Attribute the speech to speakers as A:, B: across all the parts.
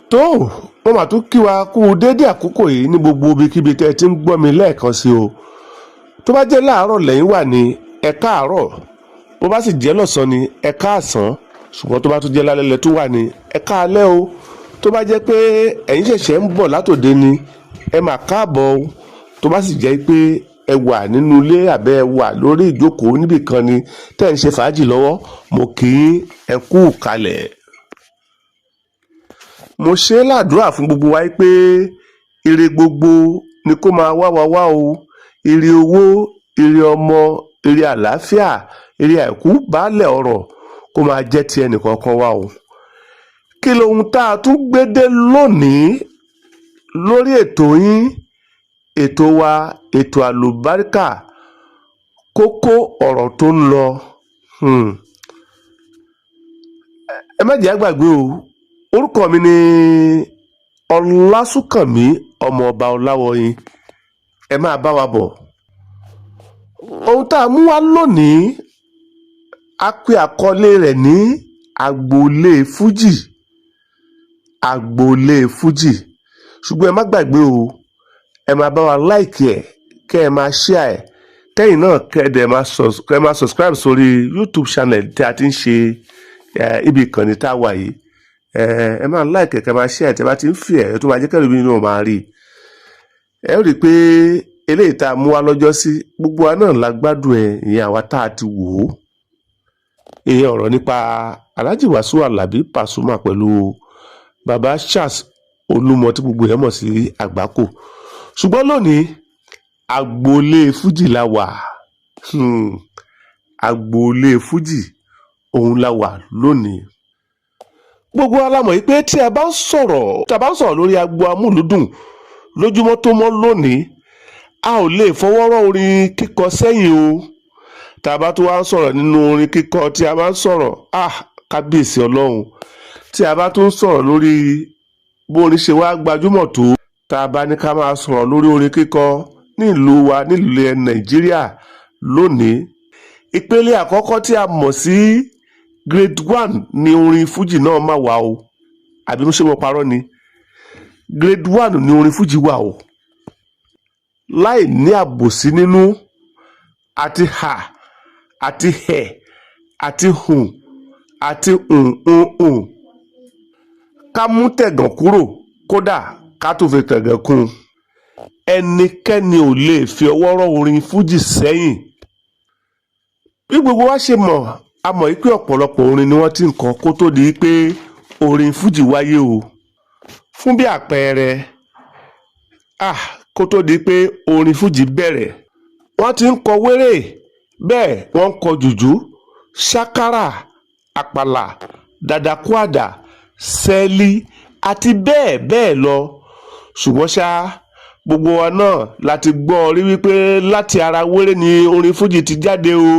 A: tó mo mà tún kí wa kú déédé àkókò yìí ní gbogbo ibikíbi tẹ́ ẹ ti ń gbọ́ mi lẹ́ẹ̀kan sí o. tó bá jẹ́ láàárọ̀ lẹ́yìn wà ní ẹ káàárọ̀, bó bá sì jẹ́ lọ́sàn-án ní ẹ káàsán, ṣùgbọ́n tó bá tún jẹ́ lálẹ́ lẹ́ tó wà ní ẹ káalẹ́ o. tó bá jẹ́ pé ẹ̀yin ṣẹ̀ṣẹ̀ ń bọ̀ látòde ni ẹ mà káàbọ̀ o. tó bá sì jẹ́ pé ẹ wà nínú ilé àbẹ́ ẹ wà lórí ìjókòó níbìkan ni tẹ́ ẹ ń ṣe fàájì lọ́wọ́, mo kí ẹ kú kalẹ̀. mo ṣe ládùúrà fún gbogbo wa pé ire gbogbo ni kó máa wá wa wá o. ire owó, ire ọmọ, ire àlàáfíà, ire àìkú baálẹ̀ ọrọ̀ kó máa jẹ́ ti ẹnìkọ̀ọ̀kan wa o. kí lohun tá a tún gbé dé lónìí lórí ètò yín, ètò wa, ètò àlùbáríkà, kókó ọ̀rọ̀ tó ń lọ. ẹ má jẹ́ àgbàgbé o, orúkọ mi ni ọlásùnkànmí ọmọ ọba ọláwọyìn. ẹ máa bá wa bọ̀. ohun tá a mú wá lónìí a pè àkọlé rẹ̀ ní agboolé fújì. agboolé fújì, ṣùgbọ́n ẹ má gbàgbé o, ẹ máa bá wa láìkì ẹ̀, kẹ́ ẹ máa ṣíà ẹ̀, kẹ́yìn náà kẹ́ ẹ máa subscribe sórí YouTube channel tí a ti ń ṣe ibi ìkànnì tá a wà yìí. ẹ máa láìkì ẹ̀, kẹ́ ẹ máa ṣíà ẹ̀, tí ẹ bá ti ń fi ẹ̀ tó máa jẹ́ kẹ́lẹ́ mi náà máa rí i. ẹ ó rí i pé eléyìí tá a mú wá lọ́jọ́ sí gbogbo wa náà la gbádùn ẹ̀, ìyẹn àwa tá a ti wò ó. ìyẹn ọ̀rọ̀ nípa Alhaji Wasiu Alabi Pasuma pẹ̀lú baba Charles Olúmọ tí gbogbo ẹ̀ mọ̀ sí Àgbákò. ṣùgbọ́n lónìí agboolé fújì la wà. agboolé fújì òun la wà lónìí. gbogbo wa la mọ̀ yìí pé tí a bá ń sọ̀rọ̀ lórí agbo amúlùdùn lójúmọ́ tó mọ́ lónìí, a ò lè fọwọ́rọ́ orin kíkọ sẹ́yìn o. tá a bá tó wá ń sọ̀rọ̀ nínú orin kíkọ, tí a bá ń sọ̀rọ̀ kábíyèsí ọlọ́run, tí a bá tó ń sọ̀rọ̀ lórí bó orin ṣe wá gbajúmọ̀ tó, tá a bá ní ká máa sọ̀rọ̀ lórí orin kíkọ nílùú wa, nílùú ilẹ̀ Nàìjíríà lónìí, ìpele àkọ́kọ́ tí a mọ̀ sí grade 1 ni orin fújì náà máa wà o. àbí mo ṣe mo parọ́ ni? grade 1 ni orin fújì wà o, láì ní àbòsí nínú, àti hà àti hẹ̀ àti hùn àti hùn. ká mú tẹ̀gàn kúrò, kódà ká tó fi tẹ̀gàn kún. ẹnikẹ́ni ò lè fi ọwọ́ rọ́ orin fújì sẹ́yìn. bí gbogbo wa ṣe mọ̀, a mọ̀ pé ọ̀pọ̀lọpọ̀ orin ni wọ́n ti ń kọ kó tó di pé orin fújì wáyé o. fún bí àpẹẹrẹ, kó tó di pé orin fújì bẹ̀rẹ̀, wọ́n ti ń kọ wéré, bẹ́ẹ̀ wọ́n ń kọ jùjú, ṣákárà, àpàlà, dàdàkúàdà, sẹ́ẹ̀lì àti bẹ́ẹ̀ bẹ́ẹ̀ lọ. ṣùgbọ́n ṣá, gbogbo wa náà láti gbọ́ rí wípé láti ara wéré ni orin fújì ti jáde o.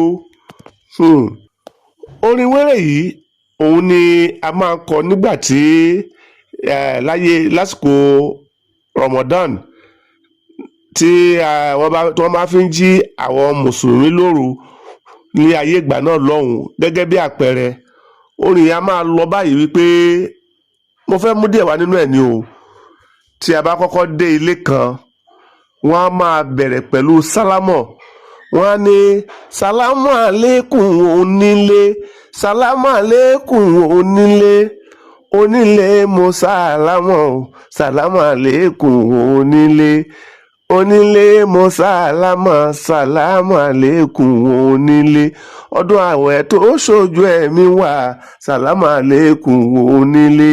A: orin wéré yìí òun ni a máa ń kọ nígbà tí lásìkò Ramadan, tí wọ́n máa fi ń jí àwọn mùsùlùmí lóru ní ayé ìgbà náà lọ́hùn. gẹ́gẹ́ bí àpẹẹrẹ, orin yẹn a máa lọ báyìí wípé, mo fẹ́ mú díẹ̀ wá nínú ẹ̀ ni o. tí a bá kọ́kọ́ dé ilé kan, wọ́n á máa bẹ̀rẹ̀ pẹ̀lú sálámọ̀. wọ́n á ní sálámù àlékún onílé, sálámù àlékún onílé, onílé mo sálámọ̀, sálámù àlékún onílé, onílé mo sálámọ̀, sálámù àlékún onílé, ọdún àwẹ̀ tó ṣojú ẹ̀mí wá, sálámù àlékún onílé,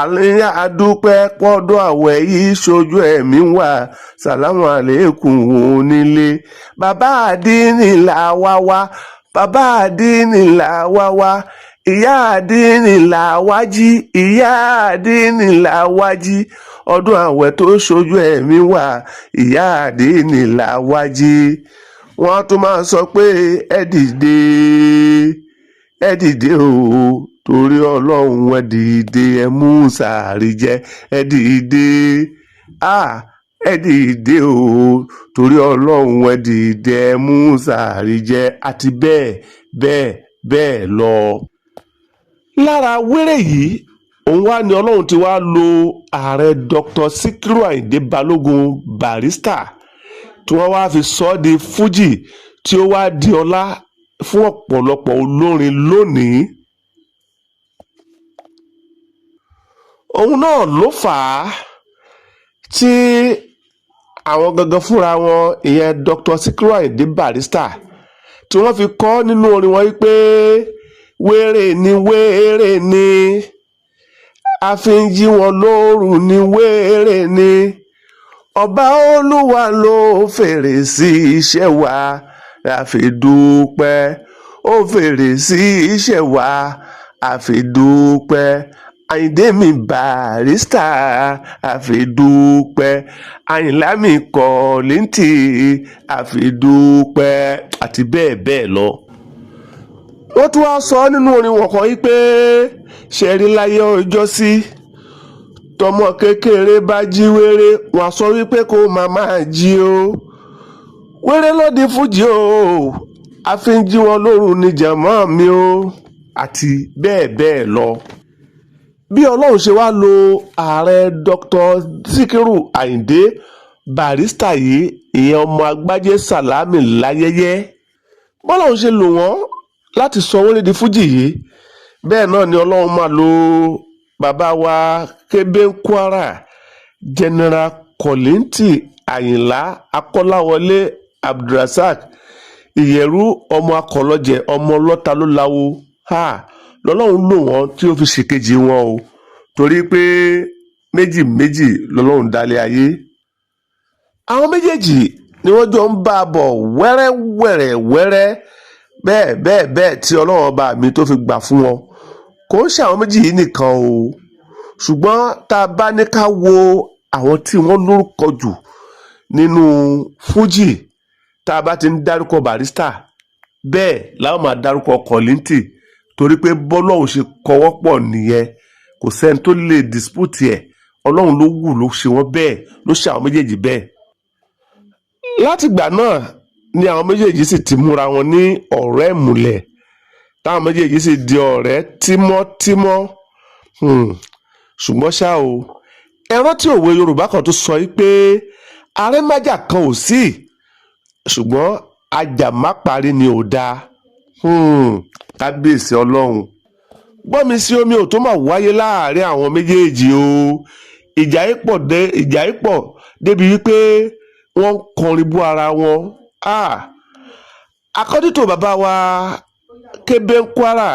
A: àlẹ́yà àdúpẹ́ pọ́dún àwẹ̀ yìí ṣojú ẹ̀mí wá, sálámù àlékún onílé, bàbá àdínì là wá wá, bàbá àdínì là wá wá, ìyá àdínì là wá jí, ìyá àdínì là wá jí, ọdún àwẹ̀ tó ṣojú ẹ̀mí wá, ìyá àdínì là wá jí. wọ́n tún máa sọ pé ẹ dìde o, torí ọlọ́run ẹ dìde, ẹ mú sàárì jẹ, ẹ dìde, ẹ dìde o, torí ọlọ́run ẹ dìde, ẹ mú sàárì jẹ, àti bẹ́ẹ̀ bẹ́ẹ̀ bẹ́ẹ̀ lọ. lára wéré yìí òun wá ní ọlọ́run ti wá lo ààrẹ Dr. Sikiru Ayinde Balógun Barrister tí wọ́n wá fi sọ ọ́ di fújì tí ó wá di ọlá fún ọ̀pọ̀lọpọ̀ olórin lónìí. òun náà ló fà á tí àwọn gangan fúnra wọn ìyẹn Dr. Sikiru Ayinde Barrister tí wọ́n fi kọ nínú orin wọn wípé wéré ni a fi ń jí wọn lóru ní wéré ni ọba olúwa ló fèrè sí iṣẹ́ wa a fi dúpẹ́ ó fèrè sí iṣẹ́ wa a fi dúpẹ́ Àyìndé mi Barrister a fi dúpẹ́ Àyìnlá mi Kollington a fi dúpẹ́ àti bẹ́ẹ̀ bẹ́ẹ̀ lọ. wọ́n tún wá sọ nínú orin wọn kan yìí pé ṣẹ̀rí láyé ọjọ́ sí tọmọ kékeré bá jí wéré wọ́n sọ wípé kó máa jí o wéré ló di fújì o a fi ń jí wọn lóru ní jàmọ́ mi o àti bẹ́ẹ̀ bẹ́ẹ̀ lọ. bí ọlọ́run ṣe wá lo ààrẹ Dr. Sikiru Ayinde Barrister yìí ìyẹn ọmọ agbájé Sàlámì láyẹyẹ bọ́lọ́run ṣe lò wọ́n láti sọ wéré di fújì yìí bẹ́ẹ̀ náà ni ọlọ́run máa lo bàbá wa kébé Kwara General Kollington Ayinla Akọ́láwọlé Abdulrasaq ìyẹ̀rú ọmọ akọ̀lọ́jẹ̀ ọmọ ọlọ́ta ló láwo lọ́lọ́run lò wọ́n tí ó fi ṣèkejì wọn o torí pé méjì méjì lọ́lọ́run dálé ayé. àwọn méjèèjì ni wọ́n jọ ń bá a bọ̀ wẹ́rẹ́ bẹ́ẹ̀ tí ọlọ́run ọba mi tó fi gbà fún wọn kò ń ṣe àwọn méjì yìí nìkan o ṣùgbọ́n tá a bá ní ká wo àwọn tí wọ́n lórúkọ jù nínú fújì tá a bá ti ń dárúkọ Barrister bẹ́ẹ̀ láwọn máa dárúkọ Kollington torí pé bọ́lọ́hún ṣe kọwọ́ pọ̀ nìyẹn kò sẹ́ni tó lè dispute ẹ̀ ọlọ́run ló wù ló ṣe wọ́n bẹ́ẹ̀ ló ṣe àwọn méjèèjì bẹ́ẹ̀. látìgbà náà ni àwọn méjèèjì sì ti múra wọn ní ọ̀rẹ́ ìmùlẹ̀ táwọn méjèèjì sì di ọ̀rẹ́ tímọ́tímọ́ ṣùgbọ́n ṣá o ẹ rántí òwe Yorùbá kan tó sọ yìí pé arẹ́májà kan ò sí ṣùgbọ́n ajàmáparí ni ò dáa kábíyèsí ọlọ́run gbọ́mi sí omi ò tó máa wáyé láàrin àwọn méjèèjì o ìjà yìí pọ̀ débi wípé wọ́n ń kọrin bú ara wọn akọ́dítò bàbá wa kébé Kwara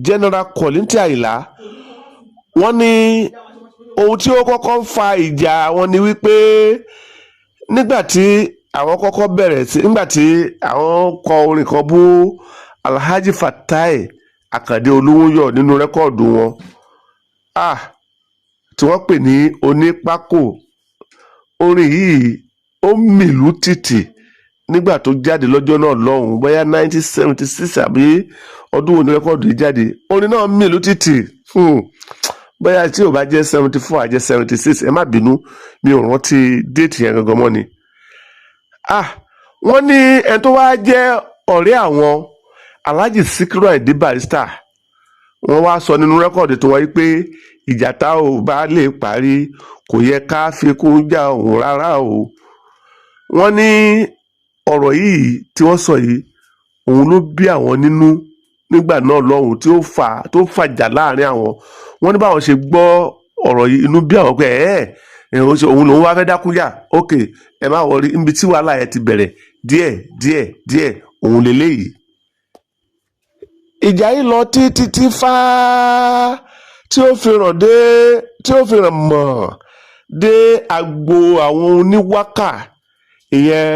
A: General Kollington Ayinla wọ́n ní ohun tí ó kọ́kọ́ ń fa ìjà wọn ni wípé nígbà tí àwọn kọ orin kan bú Alhaji Fatai Akande Olúwóyọ̀ nínú rẹ́kọ̀dù wọn tí wọ́n pè ní onípákò orin yìí ó mìlú tìtì nígbà tó jáde lọ́jọ́ náà lọ́hùn-ún bóyá 1976 àbí ọdún wo ni rẹ́kọ̀dù yìí jáde orin náà mìlú tìtì bóyá tí ò bá jẹ́ 74 àjẹ́ 76 ẹ má bínú mi ò rántí déètì yẹn gangan mọ́ ni. wọ́n ní ẹni tó wá jẹ́ ọ̀rẹ́ àwọn Alhaji Sikiru Ayinde Barrister wọ́n wá sọ nínú rẹ́kọ̀dù tó wáyé pé ìjà tá ò bá lè parí kò yẹ ká fi kún jà òun rárá o. wọ́n ní ọ̀rọ̀ yìí tí wọ́n sọ yìí òun ló bí àwọn nínú nígbà náà lọ́hùn tó fàjà láàrin àwọn. wọ́n ní báwọn ṣe gbọ́ ọ̀rọ̀ yìí inú bí àwọn pé òun lòun wá fẹ́ dákúnjà ok ẹ má wọrí níbi tí wàhálà yẹn ti bẹ̀rẹ̀ díẹ̀ òun lélẹ́yìí. ìjà yìí lọ títí fá tí ó fi ràn mọ́ dé agbo àwọn oníwákà ìyẹn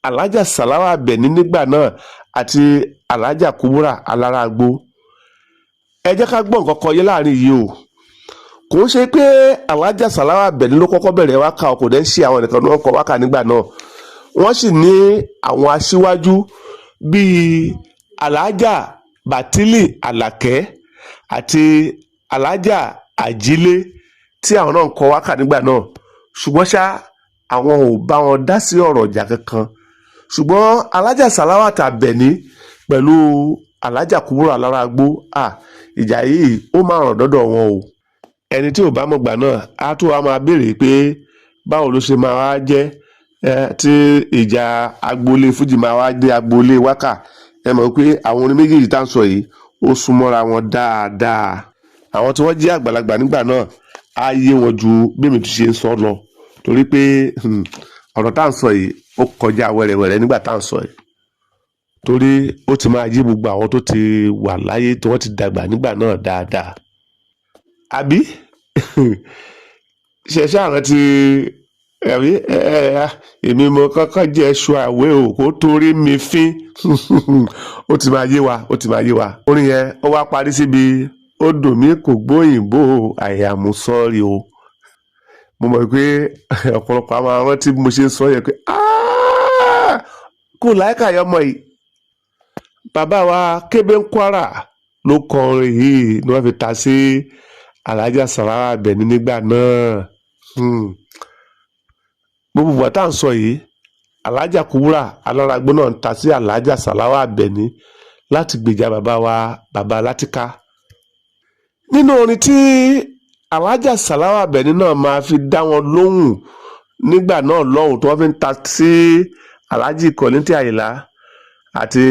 A: alájà Salawa Abeni nígbà náà àti alájà Kuburat Alaragbo. ẹ jẹ́ ká gbọ́ nǹkan kan yé láàrin yìí o kò ń ṣe pé alájà Salawa Abeni ló kọ́kọ́ bẹ̀rẹ̀ wákà ọkọ̀ dẹ́ sí àwọn nìkan ní wọ́n kọ wákà nígbà náà wọ́n sì ní àwọn aṣíwájú bíi alájà Bátìlì Àlàkẹ́ àti alájà Àjílé tí àwọn náà ń kọ wákà nígbà náà ṣùgbọ́n ṣá àwọn ò bá wọn dá sí ọ̀rọ̀ ìjà kankan ṣùgbọ́n alájà Salawa Abeni pẹ̀lú alájà Kuburat Alaragbo ìjà yìí ó máa ràn dọ́dọ̀ wọn o. ẹni tí ò bá mọ̀ gbà náà á tó wá máa béèrè pé báwo ló ṣe máa wá jẹ́ tí ìjà agboolé fújì máa wá dé agboolé wákà. Ẹ mọ̀ pé àwọn orin méjèèjì tá à ń sọ yìí ó súnmọ́ra wọn dáadáa. Àwọn tí wọ́n jẹ́ àgbàlagbà nígbà náà á yé wọn ju bí èmi tún ṣe ń sọ lọ, torí pé ọ̀rọ̀ tá à ń sọ yìí ó kọjá wẹ̀rẹ̀wẹ̀rẹ̀ nígbà tá à ń sọ yìí, torí ó ti máa yé gbogbo àwọn tó ti wà láyé tí wọ́n ti dàgbà nígbà náà dáadáa. Àbí ṣẹ̀ṣẹ̀ àrántí ẹ̀rí èmi mo kọ́kọ́ jẹ́ ẹṣu àwẹ̀ o kó torí mi fín. Ó ti máa yé wa, ó ti máa yé wa. Orin yẹn ó wá parí síbi ó dùn mí kò gbóyìnbó àyàmú sọ́ọ̀rì o. Mo mọ̀ pé ọ̀pọ̀lọpọ̀ àwọn rántí bí mo ṣe ń sọ yẹn pé kò láìka yọmọ yìí. Bàbá wa Kébé ń Kwara ló kọ orin yìí ni wọ́n fi ta sí Alájà Salawa Abeni nígbà náà. Gbogbo ìgbà tá à ń sọ yìí Alájà Kuburat Alaragbo náà ń ta sí Alájà Salawa Abeni láti gbèjà bàbá wa bàbá Látìká. Nínú orin tí Alájà Salawa Abeni náà máa fi dá wọn lóhùn nígbà náà lọ́hùn tí wọ́n fi ń ta sí Alájì Kollington Ayinla àti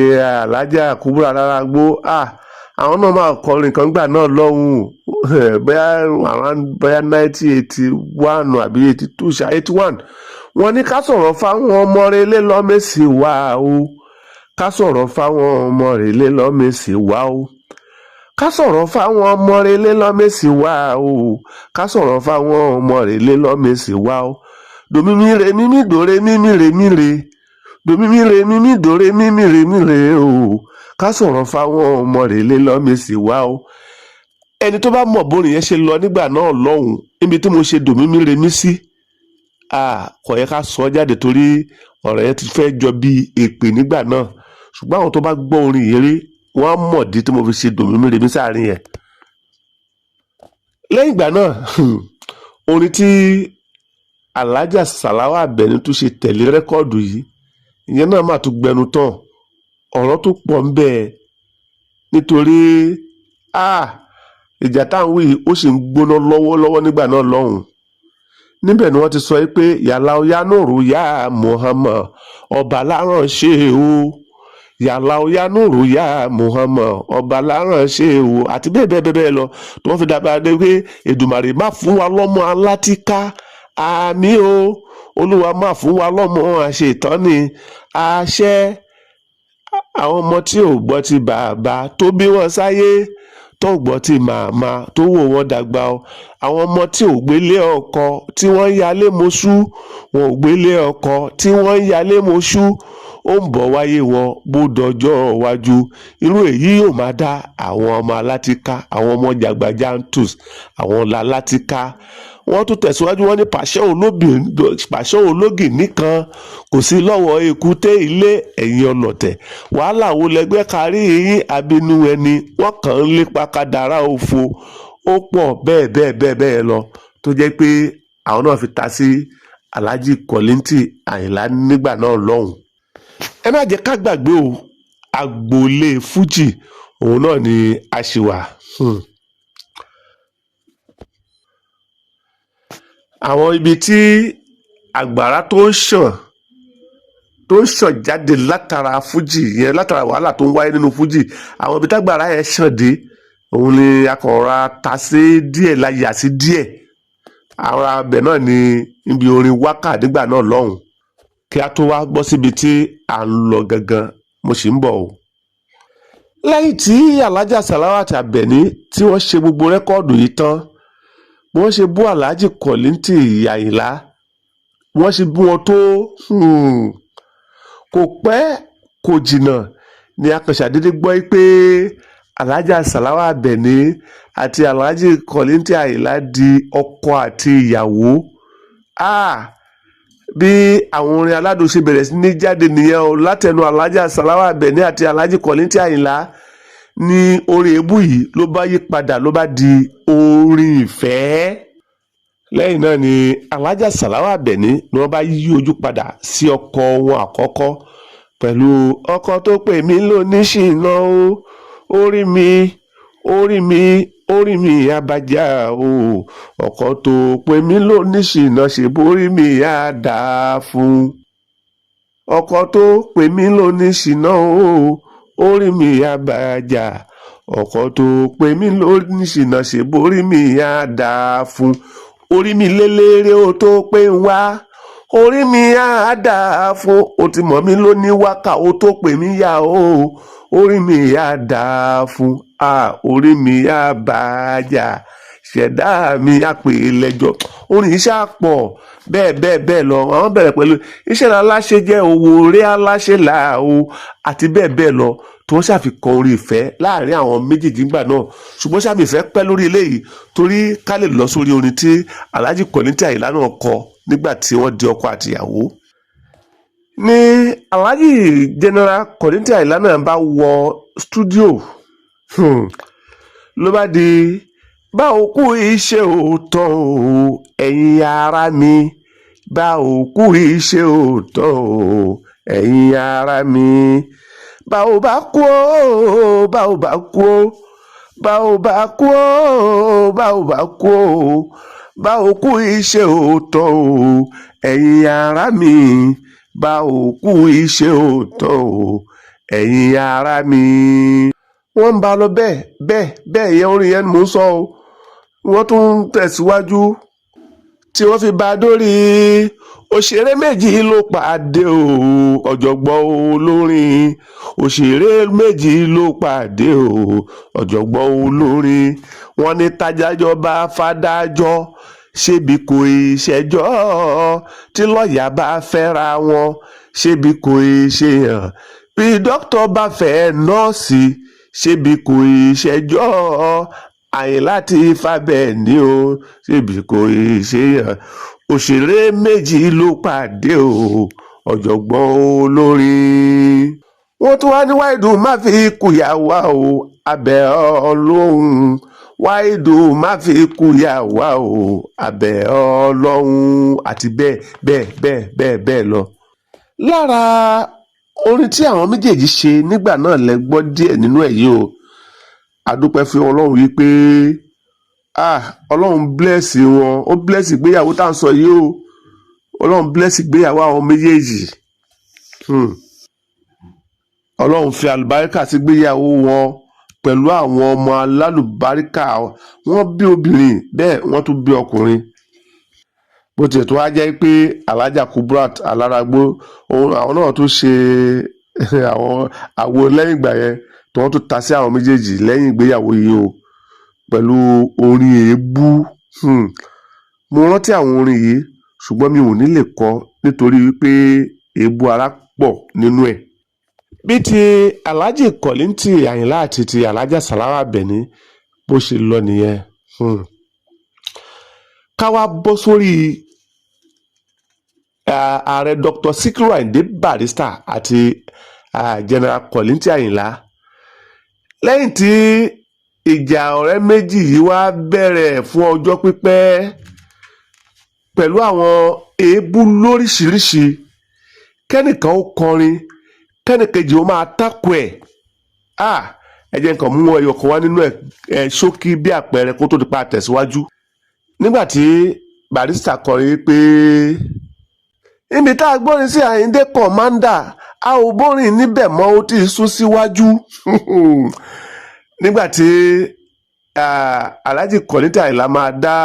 A: Alájà Kuburat Alaragbo, àwọn náà máa kọrin kan gbà náà lọ́hùn bóyá 1981 àbí 82 81. Wọ́n ní ká sọ̀rọ̀ fáwọn ọmọ rẹ̀ lé lọ́mẹ̀sì wá o, ká sọ̀rọ̀ fáwọn ọmọ rẹ̀ lé lọ́mẹ̀sì wá o, ká sọ̀rọ̀ fáwọn ọmọ rẹ̀ lé lọ́mẹ̀sì wá o, ká sọ̀rọ̀ fáwọn ọmọ rẹ̀ lé lọ́mẹ̀sì wá o. Dòmímí re mímí dòre mímí re mí re, dòmímí re mímí dòre mímí re mí re o, ká sọ̀rọ̀ fáwọn ọmọ rẹ̀ lé lọ́mẹ̀sì wá o. Ẹni tó bá mọ̀ bórin yẹn ṣe lọ nígbà náà lọ́hùn níbi tí mo ṣe dòmímí re mí sí, kò yẹ ká sọ jáde torí ọ̀rọ̀ yẹn ti fẹ́ jọ bí èpè nígbà náà, ṣùgbọ́n àwọn tó bá gbọ́ orin yìí rí wọ́n á mọ̀ dí tí mo fi ṣe dòmímí re mí sáàrin yẹn. Lẹ́yìn ìgbà náà orin tí Alájà Salawa Abeni tún ṣe tẹ̀lé rẹ́kọ́ọ̀dù yìí, ìyẹn náà máa tún gbẹnu tán, ọ̀rọ̀ tó pọ̀ ń bẹ nítorí ìjà táwọn wí ó sì ń gbóná lọ́wọ́lọ́wọ́ nígbà náà lọ́hùn. Níbẹ̀ ni wọ́n ti sọ pé yàlá ọ̀yá nùrù yá Muhammad ọba láràn ṣe o, yàlá ọ̀yá nùrù yá Muhammad ọba láràn ṣe o, àti bẹ́ẹ̀ bẹ́ẹ̀ bẹ́ẹ̀ lọ tí wọ́n fi dábàá dé pé Èdùmàrè má fún wa lọ́mọ alátìká, àmì o, Olúwa má fún wa lọ́mọ àṣetánì, àṣẹ. Àwọn ọmọ tí ò gbọ́ ti bàbá tó bí wọn sáyé tó gbọ́ ti màmá tó wò wọ́n dàgbà o, àwọn ọmọ tí ò gbélé ọkọ tí wọ́n ń yálé mọ́ṣú, wọn ò gbélé ọkọ tí wọ́n ń yálé mọ́ṣú, ó ń bọ̀ wáyé wọn bó dọjọ́ iwájú. Irú èyí yóò máa dá àwọn ọmọ alátìká, àwọn ọmọ jàgbàjàntus, àwọn ọ̀la alátìká. Wọ́n tún tẹ̀síwájú, wọ́n ní pàṣẹ ológì nìkan kò sí lọ́wọ́ èkúté ilé ẹ̀yìn ọlọ̀tẹ̀, wàhálà wo lẹgbẹ́ kárí yín abínú ẹni, wọ́n kàn ń lépa kádàrá òfo. Ó pọ̀ bẹ́ẹ̀ bẹ́ẹ̀ bẹ́ẹ̀ bẹ́ẹ̀ lọ tó jẹ́ pé àwọn náà fi ta sí Alájì Kollington Ayinla nígbà náà lọ́hùn. Ẹ má jẹ́ ká gbàgbé o, agboolé fújì òun náà ni a ṣì wà. Àwọn ibi tí àgbàrá tó ń ṣàn jáde látara fújì yẹn, látara wàhálà tó ń wáyé nínú fújì, àwọn ibi tágbàrá yẹn ṣàn dé òun ni akọ̀rọ̀ ta sí díẹ̀, la yà sí díẹ̀. Àwọn abẹ náà ni ibi orin wákà nígbà náà lọ́hùn, kí a tó wá gbọ́ síbi tí à ń lọ gangan, mo sì ń bọ̀ o. Lẹ́yìn tí Alájà Salawa Abeni tí wọ́n ṣe gbogbo rẹ́kọ́ọ̀dù yìí tán, bí wọ́n ṣe bú Alájì Kollington Ayinla, wọ́n ṣe bú wọn tó kò pẹ́ kò jìnnà ni a kàn ṣàdédé gbọ́ pé Alájà Salawa Abeni àti Alájì Kollington Ayinla di ọkọ àti ìyàwó. Bí àwọn orin aládùn ṣe bẹ̀rẹ̀ sí ní jáde nìyẹn o, látẹnu Alájà Salawa Abeni àti Alájì Kollington Ayinla ní orin èébú yìí ló bá yí padà, ló bá di orin ìfẹ́. Lẹ́yìn náà ni Alájà Salawa Abeni ni wọ́n bá yí ojú padà sí ọkọ wọn àkọ́kọ́ pẹ̀lú ọkọ tó pè mí lóníṣìná o, orí mi orí mi abájá o ọkọ tó pè mí lóníṣìná ṣe borí mi á dáa fún ọkọ tó pè mí lóníṣìná o orí mi abájá ọkọ tó pè mí lóníṣìná ṣe borí mi á dáa fún orí mi lélẹ́rẹ́ o tó pé ń wá orí mi á dáa fún o ti mọ̀ mí lóní wákà o tó pè mí yá o orí mi á dáa fún orí mi á bàjá ṣẹ̀dá mi á pè é lẹ́jọ́ orin iṣẹ́ àpọ̀ bẹ́ẹ̀ lọ àwọn bẹ̀rẹ̀ pẹ̀lú iṣẹ́ aláṣẹ jẹ́ owó orí aláṣẹ là o àti bẹ́ẹ̀ lọ tí wọ́n ṣàfikàn orin ìfẹ́ láàrin àwọn méjèèjì ńgbà náà ṣùgbọ́n ṣàmì ìfẹ́ pẹ́ lórí eléyìí torí ká lè lọ sórí orin tí Alhaji Kollington Ayinla náà kọ nígbà tí wọ́n di ọkọ àtìyàwó ní Alhaji General Kollington Ayinla náà bá wọ stúdíò ló bá di bá òkú iṣẹ́ òótọ́ o ẹ̀yin ará mi bá òkú iṣẹ́ òótọ́ o ẹ̀yin ará mi bá ò bá kú o bá ò bá kú o bá ò bá kú o bá ò bá kú o bá òkú iṣẹ́ òótọ́ o ẹ̀yin ará mi bá òkú iṣẹ́ òótọ́ o ẹ̀yin ará mi. wọ́n ń bá lọ bẹ́ẹ̀ yẹn orin yẹn ni mò ń sọ o wọ́n tún ń tẹ̀síwájú tí wọ́n fi bá a dórí òṣèré méjì ló pàdé o ọ̀jọ̀gbọ́n olórin òṣèré méjì ló pàdé o ọ̀jọ̀gbọ́n olórin wọ́n ní tájájọ́ bá fàdájọ́ ṣébi kò ì ṣẹjọ́ tí lọ́ọ̀yà bá fẹ́ra wọn ṣébi kò ì ṣe hàn bí dókítà bá fẹ́ nọ́ọ̀sì ṣébi kò ì ṣẹjọ́ Àyìnlá ti fàbẹ̀ ní o ṣébi kò ì ṣe hàn òṣèré méjì ló pàdé o ọ̀jọ̀gbọ́n olórin wọ́n tún wá ní wáìdù má fi kùyà wá o abẹ́ ọlọ́run wáìdù má fi kùyà wá o abẹ́ ọlọ́run àti bẹ́ẹ̀ lọ. lára orin tí àwọn méjèèjì ṣe nígbà náà lẹ gbọ́ díẹ̀ nínú ẹ̀ yìí o adúpẹ́ fún ọlọ́run yìí pé ọlọ́run bless wọn ó bless ìgbéyàwó tá à ń sọ yìí o ọlọ́run bless ìgbéyàwó àwọn méjèèjì ọlọ́run fi àlùbáríkà sí ìgbéyàwó wọn pẹ̀lú àwọn ọmọ alálùbáríkà wọ́n bí obìnrin bẹ́ẹ̀ wọ́n tún bí ọkùnrin bó tiẹ̀ tó wá jẹ́ pé alájà Kuburat Alaragbo àwọn náà tún ṣe àwọn àwo lẹ́yìn ìgbà yẹn tí wọ́n tún ta sí àwọn méjèèjì lẹ́yìn ìgbéyàwó yìí o pẹ̀lú orin èébú mo rántí àwọn orin yìí ṣùgbọ́n mi ò ní lè kọ nítorí wípé èébú ara pọ̀ nínú ẹ̀. bí ti Alhaji Kollington Ayinla àti ti Alhaja Salawa Abeni bó ṣe lọ nìyẹn ká wá bọ́ sórí ààrẹ Dr. Sikiru Barrister àti General Kollington Ayinla lẹ́yìn tí ìjà ọ̀rẹ́ méjì yìí wá bẹ̀rẹ̀ fún ọjọ́ pípẹ́ pẹ̀lú àwọn èébú lóríṣiríṣi kẹ́nìkan ó kọrin kẹ́nìkejì ó máa tákù ẹ̀ ẹ jẹ́ nǹkan mú ẹyọ kan wá nínú ẹ̀ ṣókí bí àpẹẹrẹ kó tó di pa tẹ̀síwájú nígbà tí Barrister kọrin pé ibi tá a gbórin sí Àyíndé kọ̀mándà a ò bórin níbẹ̀ mọ́ ó ti sún síwájú nígbà tí Alhaji Kollington Ayinla máa dá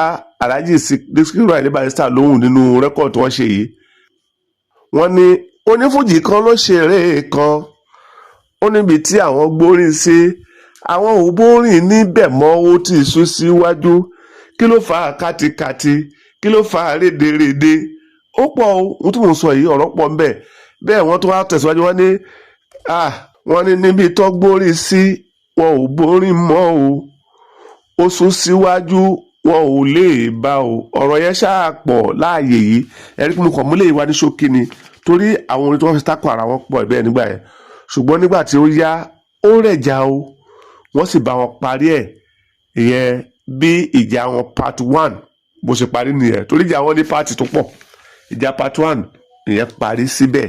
A: Alhaji Sikiru Barrister lóhùn nínú rẹ́kọ̀dì tí wọ́n ṣe yìí wọ́n ní onífújì kan ló ṣeré kan ó níbi tí àwọn gbórin sí àwọn ò bórin níbẹ̀ mọ́ ó ti sún síwájú kí ló fa kátikàti kí ló fa rédèrèdè ó pọ̀ ohun tí mò ń sọ yìí ọ̀rọ̀ pọ̀ ńbẹ̀ bẹ́ẹ̀ wọ́n tún wá tẹ̀síwájú wọ́n ní níbi tó gbórin sí wọn ò borin mọ́ o ó sún síwájú wọn ò lè bá o ọ̀rọ̀ yẹn ṣáà pọ̀ láàyè yìí ẹ̀rí pé mo kàn múlẹ̀ ìwà ní ṣókí ni torí àwọn orin tí wọ́n fi tákù ara wọn pọ̀ bẹ́ẹ̀ nígbà yẹn ṣùgbọ́n nígbà tí ó yá ó rẹ̀jà o wọ́n sì bá wọn parí ẹ̀ ìyẹn bí ìjà wọn part 1 bó ṣe parí nìyẹn torí ìjà wọn ní part tó pọ̀ ìjà part 1 ìyẹn parí síbẹ̀.